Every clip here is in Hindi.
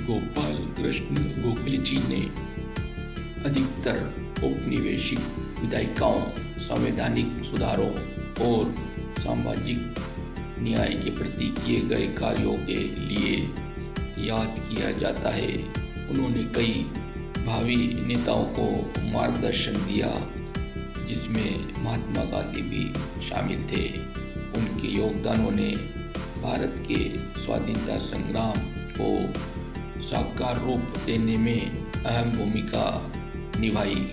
गोपाल कृष्ण गोखले जी ने अधिकतर औपनिवेशिक विधायिकाओं, संवैधानिक सुधारों और सामाजिक न्याय के प्रति किए गए कार्यों के लिए याद किया जाता है। उन्होंने कई भावी नेताओं को मार्गदर्शन दिया, जिसमें महात्मा गांधी भी शामिल थे। उनके योगदानों ने भारत के स्वाधीनता संग्राम को साकार रूप देने में अहम भूमिका निभाई।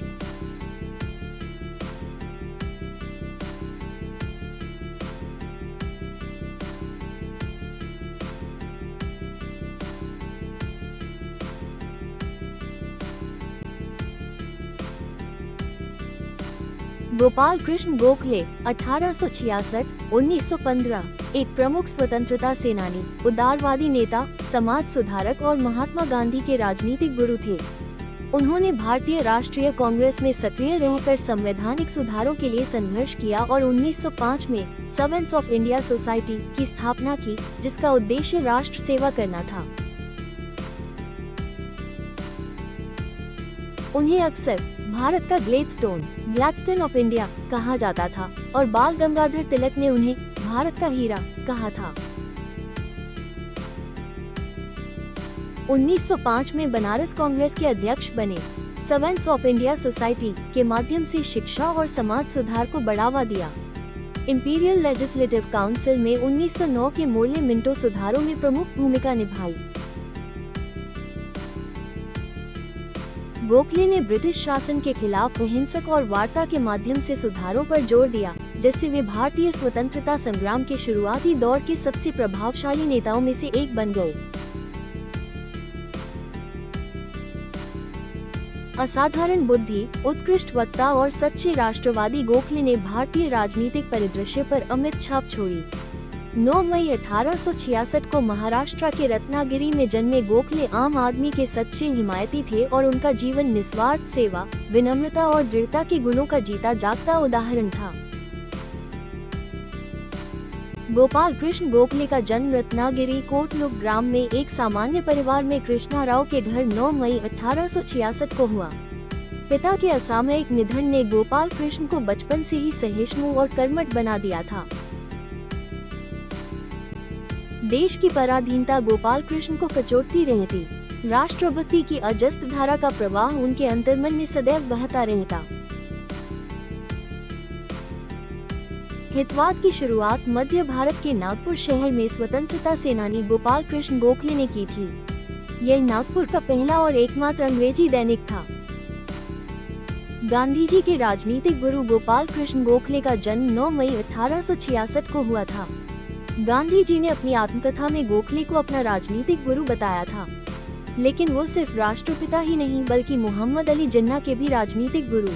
गोपाल कृष्ण गोखले 1866-1915 एक प्रमुख स्वतंत्रता सेनानी, उदारवादी नेता, समाज सुधारक और महात्मा गांधी के राजनीतिक गुरु थे। उन्होंने भारतीय राष्ट्रीय कांग्रेस में सक्रिय रहकर संवैधानिक सुधारों के लिए संघर्ष किया और 1905 में सर्वेंट्स ऑफ इंडिया सोसाइटी की स्थापना की, जिसका उद्देश्य राष्ट्र सेवा करना था। उन्हें अक्सर भारत का ग्लैडस्टोन ऑफ इंडिया कहा जाता था और बाल गंगाधर तिलक ने उन्हें भारत का हीरा कहा था। 1905 में बनारस कांग्रेस के अध्यक्ष बने। सर्वेंट्स ऑफ इंडिया सोसाइटी के माध्यम से शिक्षा और समाज सुधार को बढ़ावा दिया। इंपीरियल लेजिस्लेटिव काउंसिल में 1909 के मूल्य मिंटो सुधारों में प्रमुख भूमिका निभाई। गोखले ने ब्रिटिश शासन के खिलाफ अहिंसक और वार्ता के माध्यम से सुधारों पर जोर दिया, जिससे वे भारतीय स्वतंत्रता संग्राम के शुरुआती दौर के सबसे प्रभावशाली नेताओं में से एक बन गए। असाधारण बुद्धि, उत्कृष्ट वक्ता और सच्चे राष्ट्रवादी गोखले ने भारतीय राजनीतिक परिदृश्य पर अमिट छाप छोड़ी। 9 मई 1866 को महाराष्ट्र के रत्नागिरी में जन्मे गोखले आम आदमी के सच्चे हिमायती थे और उनका जीवन निस्वार्थ सेवा, विनम्रता और दृढ़ता के गुणों का जीता जागता उदाहरण था। गोपाल कृष्ण गोखले का जन्म रत्नागिरी कोटलुक ग्राम में एक सामान्य परिवार में कृष्णा राव के घर 9 मई 1866 को हुआ। पिता के असामयिक निधन ने गोपाल कृष्ण को बचपन से ही सहिष्णु और कर्मठ बना दिया था। देश की पराधीनता गोपाल कृष्ण को कचोटती रहती। राष्ट्रभक्ति की अजस्त धारा का प्रवाह उनके अंतर्मन में सदैव बहता रहता। हितवाद की शुरुआत मध्य भारत के नागपुर शहर में स्वतंत्रता सेनानी गोपाल कृष्ण गोखले ने की थी। यह नागपुर का पहला और एकमात्र अंग्रेजी दैनिक था। गांधी जी के राजनीतिक गुरु गोपाल कृष्ण गोखले का जन्म 9 मई 1866 को हुआ था। गांधी जी ने अपनी आत्मकथा में गोखले को अपना राजनीतिक गुरु बताया था, लेकिन वो सिर्फ राष्ट्रपिता ही नहीं बल्कि मोहम्मद अली जिन्ना के भी राजनीतिक गुरु।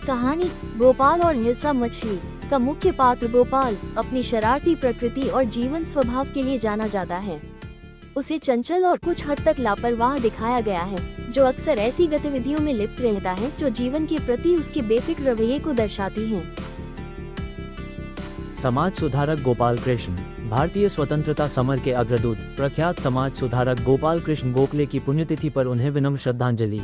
कहानी गोपाल और हिल्सा मछली का मुख्य पात्र गोपाल अपनी शरारती प्रकृति और जीवन स्वभाव के लिए जाना जाता है। उसे चंचल और कुछ हद तक लापरवाह दिखाया गया है, जो अक्सर ऐसी गतिविधियों में लिप्त रहता है जो जीवन के प्रति उसके बेफिक्र रवैये को दर्शाती हैं। समाज सुधारक गोपाल कृष्ण, भारतीय स्वतंत्रता समर के अग्रदूत, प्रख्यात समाज सुधारक गोपाल कृष्ण गोखले की पुण्यतिथि पर उन्हें विनम्र श्रद्धांजलि।